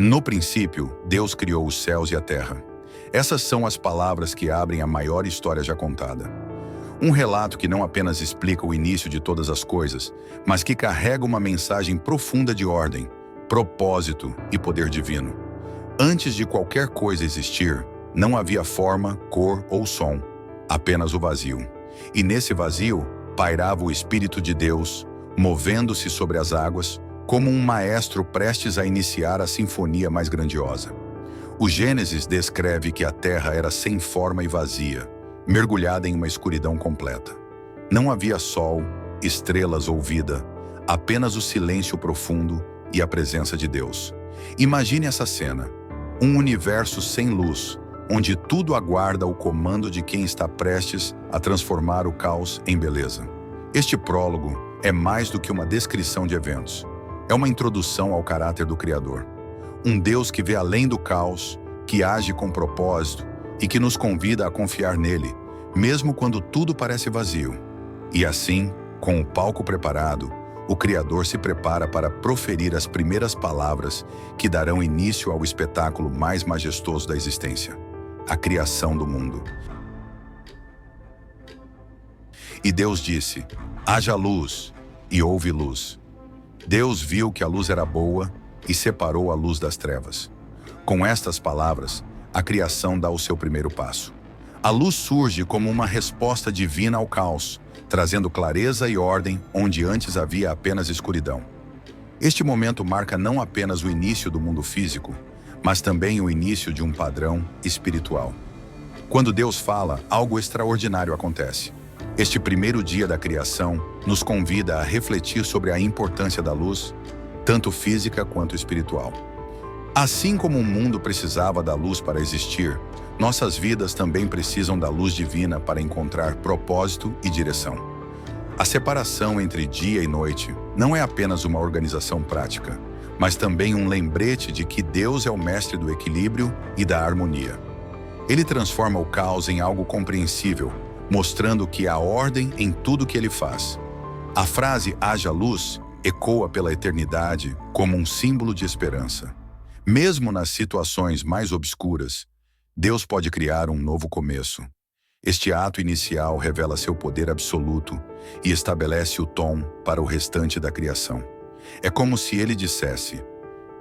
No princípio, Deus criou os céus e a terra. Essas são as palavras que abrem a maior história já contada. Um relato que não apenas explica o início de todas as coisas, mas que carrega uma mensagem profunda de ordem, propósito e poder divino. Antes de qualquer coisa existir, não havia forma, cor ou som, apenas o vazio. E nesse vazio, pairava o Espírito de Deus, movendo-se sobre as águas, como um maestro prestes a iniciar a sinfonia mais grandiosa. O Gênesis descreve que a terra era sem forma e vazia, mergulhada em uma escuridão completa. Não havia sol, estrelas ou vida, apenas o silêncio profundo e a presença de Deus. Imagine essa cena, um universo sem luz, onde tudo aguarda o comando de quem está prestes a transformar o caos em beleza. Este prólogo é mais do que uma descrição de eventos. É uma introdução ao caráter do Criador. Um Deus que vê além do caos, que age com propósito e que nos convida a confiar nele, mesmo quando tudo parece vazio. E assim, com o palco preparado, o Criador se prepara para proferir as primeiras palavras que darão início ao espetáculo mais majestoso da existência, a criação do mundo. E Deus disse: haja luz, e houve luz. Deus viu que a luz era boa e separou a luz das trevas. Com estas palavras, a criação dá o seu primeiro passo. A luz surge como uma resposta divina ao caos, trazendo clareza e ordem onde antes havia apenas escuridão. Este momento marca não apenas o início do mundo físico, mas também o início de um padrão espiritual. Quando Deus fala, algo extraordinário acontece. Este primeiro dia da criação nos convida a refletir sobre a importância da luz, tanto física quanto espiritual. Assim como o mundo precisava da luz para existir, nossas vidas também precisam da luz divina para encontrar propósito e direção. A separação entre dia e noite não é apenas uma organização prática, mas também um lembrete de que Deus é o mestre do equilíbrio e da harmonia. Ele transforma o caos em algo compreensível, mostrando que há ordem em tudo que ele faz. A frase "haja luz" ecoa pela eternidade como um símbolo de esperança. Mesmo nas situações mais obscuras, Deus pode criar um novo começo. Este ato inicial revela seu poder absoluto e estabelece o tom para o restante da criação. É como se ele dissesse: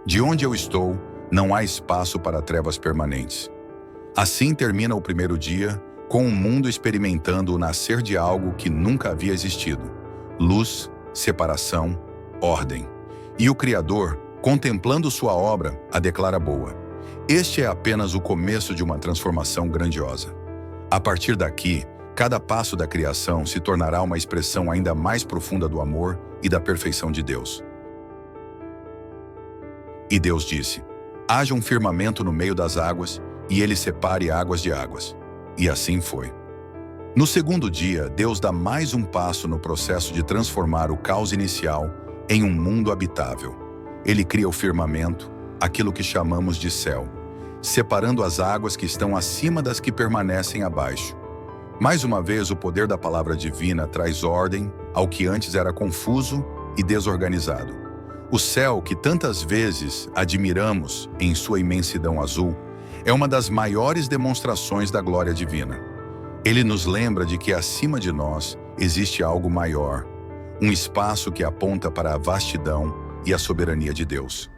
de onde eu estou, não há espaço para trevas permanentes. Assim termina o primeiro dia, com o mundo experimentando o nascer de algo que nunca havia existido: luz, separação, ordem. E o Criador, contemplando sua obra, a declara boa. Este é apenas o começo de uma transformação grandiosa. A partir daqui, cada passo da criação se tornará uma expressão ainda mais profunda do amor e da perfeição de Deus. E Deus disse: haja um firmamento no meio das águas, e ele separe águas de águas. E assim foi. No segundo dia, Deus dá mais um passo no processo de transformar o caos inicial em um mundo habitável. Ele cria o firmamento, aquilo que chamamos de céu, separando as águas que estão acima das que permanecem abaixo. Mais uma vez, o poder da palavra divina traz ordem ao que antes era confuso e desorganizado. O céu, que tantas vezes admiramos em sua imensidão azul, é uma das maiores demonstrações da glória divina. Ele nos lembra de que acima de nós existe algo maior, um espaço que aponta para a vastidão e a soberania de Deus.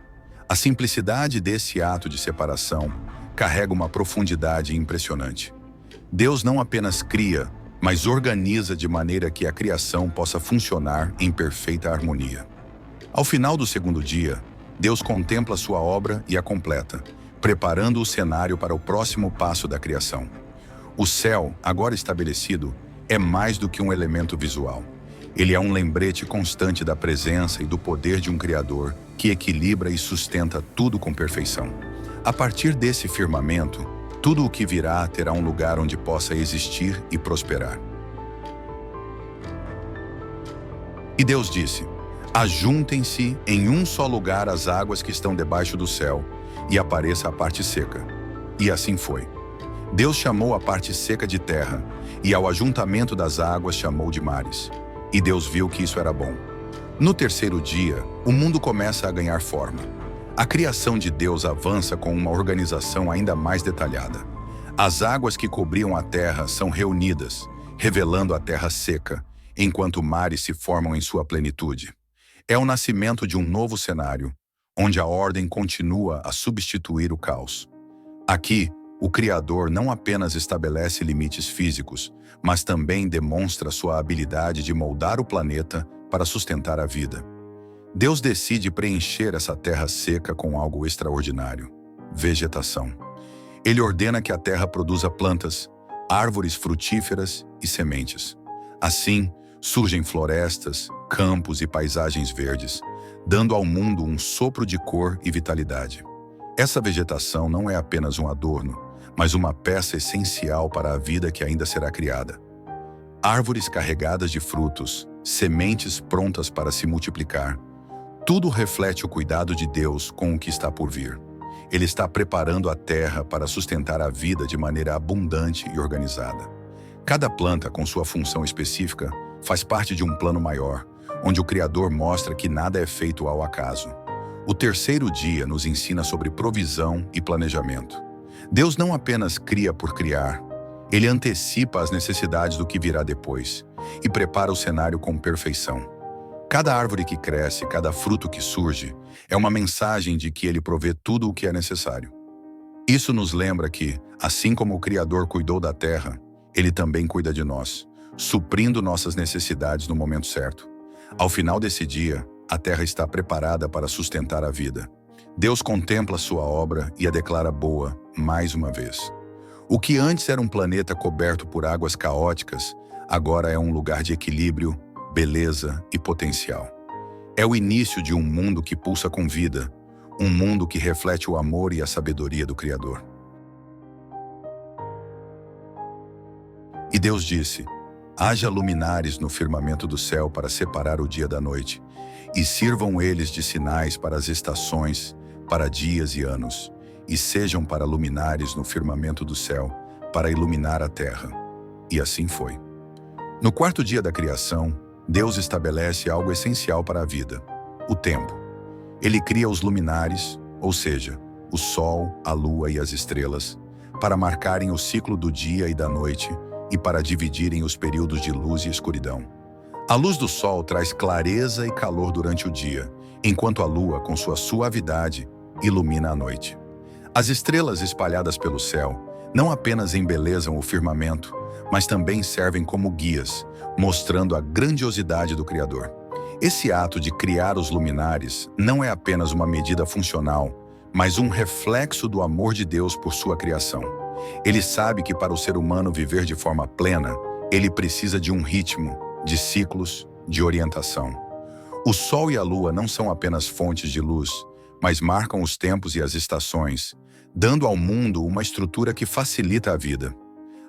A simplicidade desse ato de separação carrega uma profundidade impressionante. Deus não apenas cria, mas organiza de maneira que a criação possa funcionar em perfeita harmonia. Ao final do segundo dia, Deus contempla sua obra e a completa, preparando o cenário para o próximo passo da criação. O céu, agora estabelecido, é mais do que um elemento visual. Ele é um lembrete constante da presença e do poder de um Criador que equilibra e sustenta tudo com perfeição. A partir desse firmamento, tudo o que virá terá um lugar onde possa existir e prosperar. E Deus disse: ajuntem-se em um só lugar as águas que estão debaixo do céu, e apareça a parte seca. E assim foi. Deus chamou a parte seca de terra, e ao ajuntamento das águas chamou de mares. E Deus viu que isso era bom. No terceiro dia, o mundo começa a ganhar forma. A criação de Deus avança com uma organização ainda mais detalhada. As águas que cobriam a terra são reunidas, revelando a terra seca, enquanto mares se formam em sua plenitude. É o nascimento de um novo cenário, onde a ordem continua a substituir o caos. Aqui, o Criador não apenas estabelece limites físicos, mas também demonstra sua habilidade de moldar o planeta para sustentar a vida. Deus decide preencher essa terra seca com algo extraordinário: vegetação. Ele ordena que a terra produza plantas, árvores frutíferas e sementes. Assim, surgem florestas, campos e paisagens verdes, dando ao mundo um sopro de cor e vitalidade. Essa vegetação não é apenas um adorno, mas uma peça essencial para a vida que ainda será criada. Árvores carregadas de frutos, sementes prontas para se multiplicar. Tudo reflete o cuidado de Deus com o que está por vir. Ele está preparando a terra para sustentar a vida de maneira abundante e organizada. Cada planta, com sua função específica, faz parte de um plano maior, onde o Criador mostra que nada é feito ao acaso. O terceiro dia nos ensina sobre provisão e planejamento. Deus não apenas cria por criar, ele antecipa as necessidades do que virá depois e prepara o cenário com perfeição. Cada árvore que cresce, cada fruto que surge, é uma mensagem de que ele provê tudo o que é necessário. Isso nos lembra que, assim como o Criador cuidou da terra, ele também cuida de nós, suprindo nossas necessidades no momento certo. Ao final desse dia, a terra está preparada para sustentar a vida. Deus contempla sua obra e a declara boa, mais uma vez. O que antes era um planeta coberto por águas caóticas, agora é um lugar de equilíbrio, beleza e potencial. É o início de um mundo que pulsa com vida, um mundo que reflete o amor e a sabedoria do Criador. E Deus disse: haja luminares no firmamento do céu para separar o dia da noite, e sirvam eles de sinais para as estações, para dias e anos, e sejam para luminares no firmamento do céu, para iluminar a terra. E assim foi. No quarto dia da criação, Deus estabelece algo essencial para a vida: o tempo. Ele cria os luminares, ou seja, o sol, a lua e as estrelas, para marcarem o ciclo do dia e da noite e para dividirem os períodos de luz e escuridão. A luz do sol traz clareza e calor durante o dia, enquanto a lua, com sua suavidade, ilumina a noite. As estrelas espalhadas pelo céu não apenas embelezam o firmamento, mas também servem como guias, mostrando a grandiosidade do Criador. Esse ato de criar os luminares não é apenas uma medida funcional, mas um reflexo do amor de Deus por sua criação. Ele sabe que para o ser humano viver de forma plena, ele precisa de um ritmo, de ciclos, de orientação. O sol e a lua não são apenas fontes de luz, mas marcam os tempos e as estações, dando ao mundo uma estrutura que facilita a vida.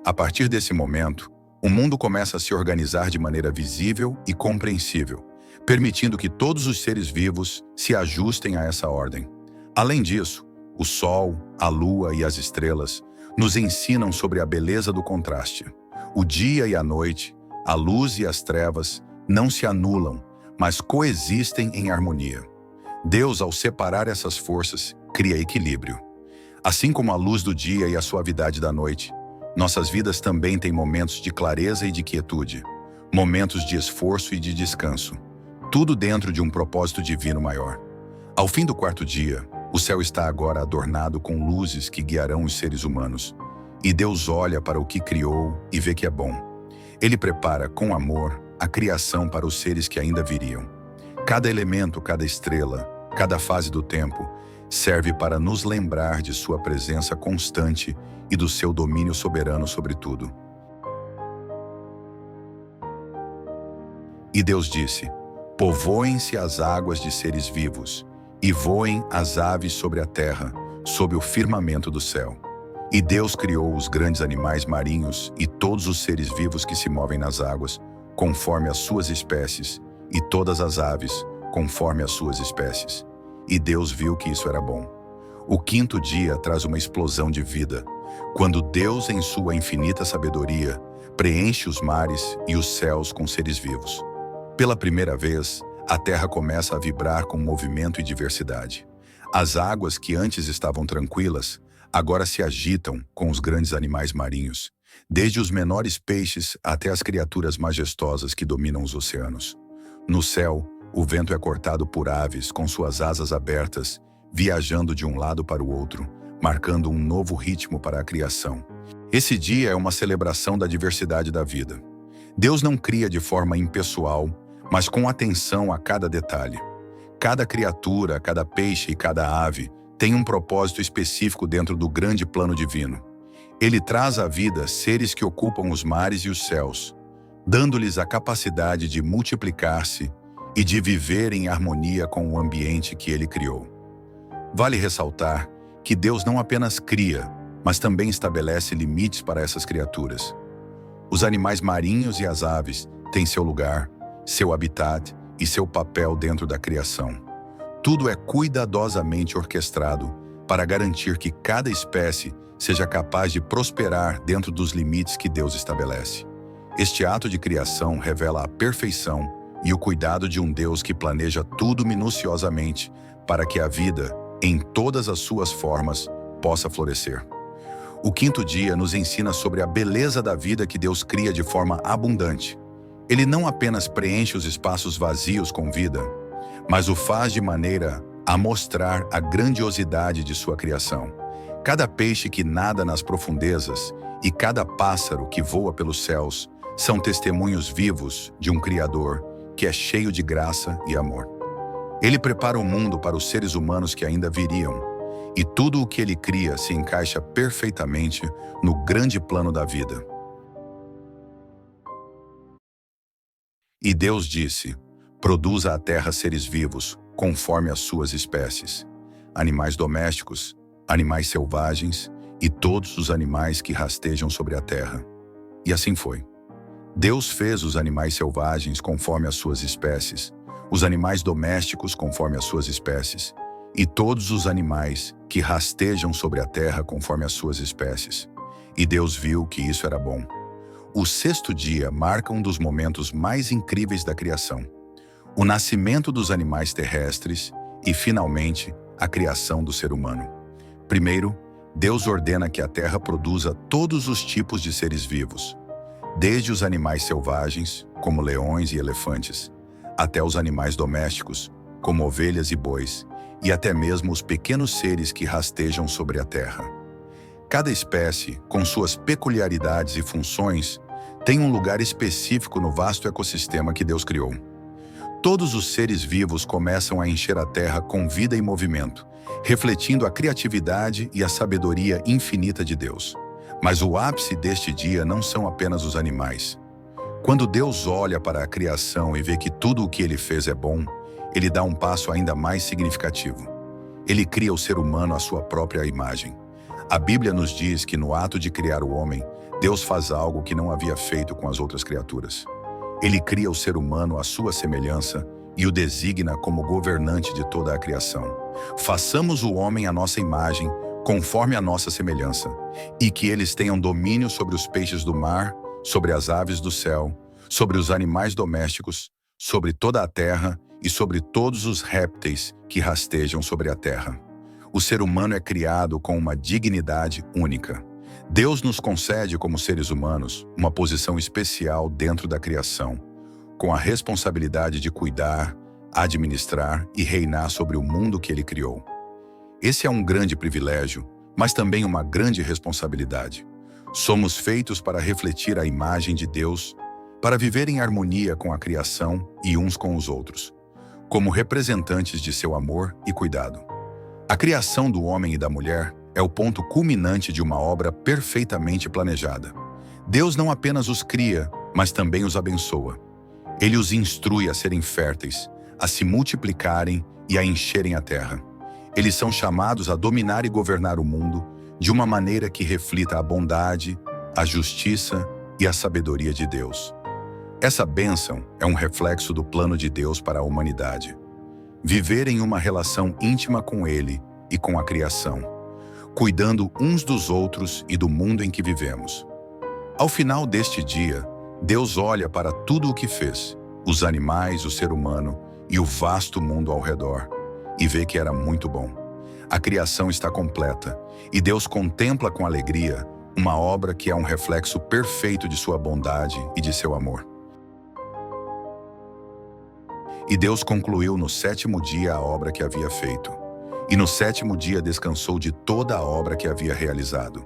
A partir desse momento, o mundo começa a se organizar de maneira visível e compreensível, permitindo que todos os seres vivos se ajustem a essa ordem. Além disso, o sol, a lua e as estrelas nos ensinam sobre a beleza do contraste. O dia e a noite, a luz e as trevas não se anulam, mas coexistem em harmonia. Deus, ao separar essas forças, cria equilíbrio. Assim como a luz do dia e a suavidade da noite, nossas vidas também têm momentos de clareza e de quietude, momentos de esforço e de descanso, tudo dentro de um propósito divino maior. Ao fim do quarto dia, o céu está agora adornado com luzes que guiarão os seres humanos, e Deus olha para o que criou e vê que é bom. Ele prepara, com amor, a criação para os seres que ainda viriam. Cada elemento, cada estrela, cada fase do tempo, serve para nos lembrar de sua presença constante e do seu domínio soberano sobre tudo. E Deus disse: povoem-se as águas de seres vivos, e voem as aves sobre a terra, sob o firmamento do céu. E Deus criou os grandes animais marinhos e todos os seres vivos que se movem nas águas, conforme as suas espécies, e todas as aves, conforme as suas espécies. E Deus viu que isso era bom. O quinto dia traz uma explosão de vida, quando Deus, em sua infinita sabedoria, preenche os mares e os céus com seres vivos. Pela primeira vez, a terra começa a vibrar com movimento e diversidade. As águas que antes estavam tranquilas, agora se agitam com os grandes animais marinhos, desde os menores peixes até as criaturas majestosas que dominam os oceanos. No céu, o vento é cortado por aves com suas asas abertas, viajando de um lado para o outro, marcando um novo ritmo para a criação. Esse dia é uma celebração da diversidade da vida. Deus não cria de forma impessoal, mas com atenção a cada detalhe. Cada criatura, cada peixe e cada ave tem um propósito específico dentro do grande plano divino. Ele traz à vida seres que ocupam os mares e os céus, dando-lhes a capacidade de multiplicar-se e de viver em harmonia com o ambiente que ele criou. Vale ressaltar que Deus não apenas cria, mas também estabelece limites para essas criaturas. Os animais marinhos e as aves têm seu lugar, seu habitat e seu papel dentro da criação. Tudo é cuidadosamente orquestrado para garantir que cada espécie seja capaz de prosperar dentro dos limites que Deus estabelece. Este ato de criação revela a perfeição e o cuidado de um Deus que planeja tudo minuciosamente para que a vida, em todas as suas formas, possa florescer. O quinto dia nos ensina sobre a beleza da vida que Deus cria de forma abundante. Ele não apenas preenche os espaços vazios com vida, mas o faz de maneira a mostrar a grandiosidade de sua criação. Cada peixe que nada nas profundezas e cada pássaro que voa pelos céus são testemunhos vivos de um Criador que é cheio de graça e amor. Ele prepara o mundo para os seres humanos que ainda viriam, e tudo o que ele cria se encaixa perfeitamente no grande plano da vida. E Deus disse: produza a terra seres vivos, conforme as suas espécies, animais domésticos, animais selvagens e todos os animais que rastejam sobre a terra. E assim foi. Deus fez os animais selvagens conforme as suas espécies, os animais domésticos conforme as suas espécies, e todos os animais que rastejam sobre a terra conforme as suas espécies. E Deus viu que isso era bom. O sexto dia marca um dos momentos mais incríveis da criação: o nascimento dos animais terrestres e, finalmente, a criação do ser humano. Primeiro, Deus ordena que a terra produza todos os tipos de seres vivos, desde os animais selvagens, como leões e elefantes, até os animais domésticos, como ovelhas e bois, e até mesmo os pequenos seres que rastejam sobre a terra. Cada espécie, com suas peculiaridades e funções, tem um lugar específico no vasto ecossistema que Deus criou. Todos os seres vivos começam a encher a terra com vida e movimento, refletindo a criatividade e a sabedoria infinita de Deus. Mas o ápice deste dia não são apenas os animais. Quando Deus olha para a criação e vê que tudo o que ele fez é bom, ele dá um passo ainda mais significativo. Ele cria o ser humano à sua própria imagem. A Bíblia nos diz que no ato de criar o homem, Deus faz algo que não havia feito com as outras criaturas. Ele cria o ser humano à sua semelhança e o designa como governante de toda a criação. Façamos o homem à nossa imagem, conforme a nossa semelhança, e que eles tenham domínio sobre os peixes do mar, sobre as aves do céu, sobre os animais domésticos, sobre toda a terra e sobre todos os répteis que rastejam sobre a terra. O ser humano é criado com uma dignidade única. Deus nos concede, como seres humanos, uma posição especial dentro da criação, com a responsabilidade de cuidar, administrar e reinar sobre o mundo que ele criou. Esse é um grande privilégio, mas também uma grande responsabilidade. Somos feitos para refletir a imagem de Deus, para viver em harmonia com a criação e uns com os outros, como representantes de seu amor e cuidado. A criação do homem e da mulher é o ponto culminante de uma obra perfeitamente planejada. Deus não apenas os cria, mas também os abençoa. Ele os instrui a serem férteis, a se multiplicarem e a encherem a terra. Eles são chamados a dominar e governar o mundo de uma maneira que reflita a bondade, a justiça e a sabedoria de Deus. Essa bênção é um reflexo do plano de Deus para a humanidade. Viver em uma relação íntima com Ele e com a criação, cuidando uns dos outros e do mundo em que vivemos. Ao final deste dia, Deus olha para tudo o que fez, os animais, o ser humano e o vasto mundo ao redor, e vê que era muito bom. A criação está completa, e Deus contempla com alegria uma obra que é um reflexo perfeito de sua bondade e de seu amor. E Deus concluiu no sétimo dia a obra que havia feito. E no sétimo dia descansou de toda a obra que havia realizado.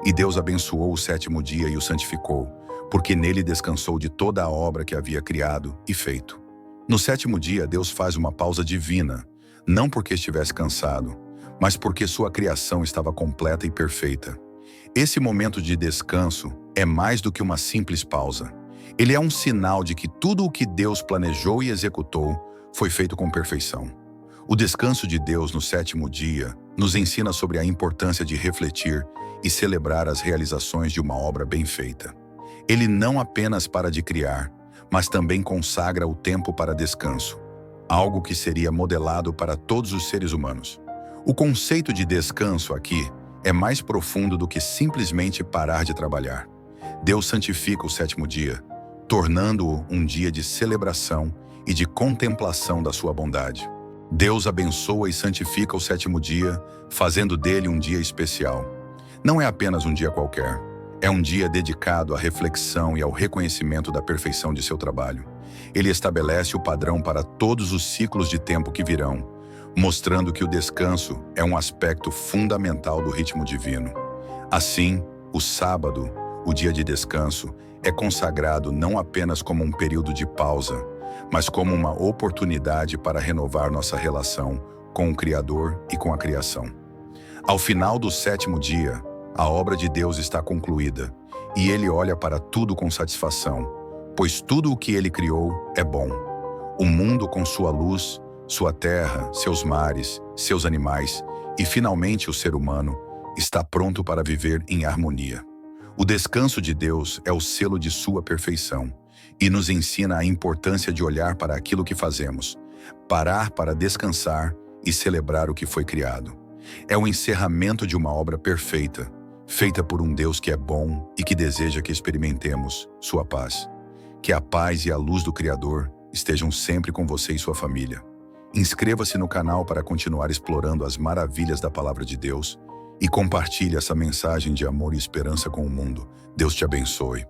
E Deus abençoou o sétimo dia e o santificou, porque nele descansou de toda a obra que havia criado e feito. No sétimo dia, Deus faz uma pausa divina, não porque estivesse cansado, mas porque sua criação estava completa e perfeita. Esse momento de descanso é mais do que uma simples pausa. Ele é um sinal de que tudo o que Deus planejou e executou foi feito com perfeição. O descanso de Deus no sétimo dia nos ensina sobre a importância de refletir e celebrar as realizações de uma obra bem feita. Ele não apenas para de criar, mas também consagra o tempo para descanso, algo que seria modelado para todos os seres humanos. O conceito de descanso aqui é mais profundo do que simplesmente parar de trabalhar. Deus santifica o sétimo dia, tornando-o um dia de celebração e de contemplação da sua bondade. Deus abençoa e santifica o sétimo dia, fazendo dele um dia especial. Não é apenas um dia qualquer, é um dia dedicado à reflexão e ao reconhecimento da perfeição de seu trabalho. Ele estabelece o padrão para todos os ciclos de tempo que virão, mostrando que o descanso é um aspecto fundamental do ritmo divino. Assim, o sábado, o dia de descanso, é consagrado não apenas como um período de pausa, mas como uma oportunidade para renovar nossa relação com o Criador e com a criação. Ao final do sétimo dia, a obra de Deus está concluída, e Ele olha para tudo com satisfação, pois tudo o que Ele criou é bom. O mundo com sua luz, sua terra, seus mares, seus animais e, finalmente, o ser humano, está pronto para viver em harmonia. O descanso de Deus é o selo de sua perfeição e nos ensina a importância de olhar para aquilo que fazemos, parar para descansar e celebrar o que foi criado. É o encerramento de uma obra perfeita, feita por um Deus que é bom e que deseja que experimentemos sua paz. Que a paz e a luz do Criador estejam sempre com você e sua família. Inscreva-se no canal para continuar explorando as maravilhas da Palavra de Deus e compartilhe essa mensagem de amor e esperança com o mundo. Deus te abençoe.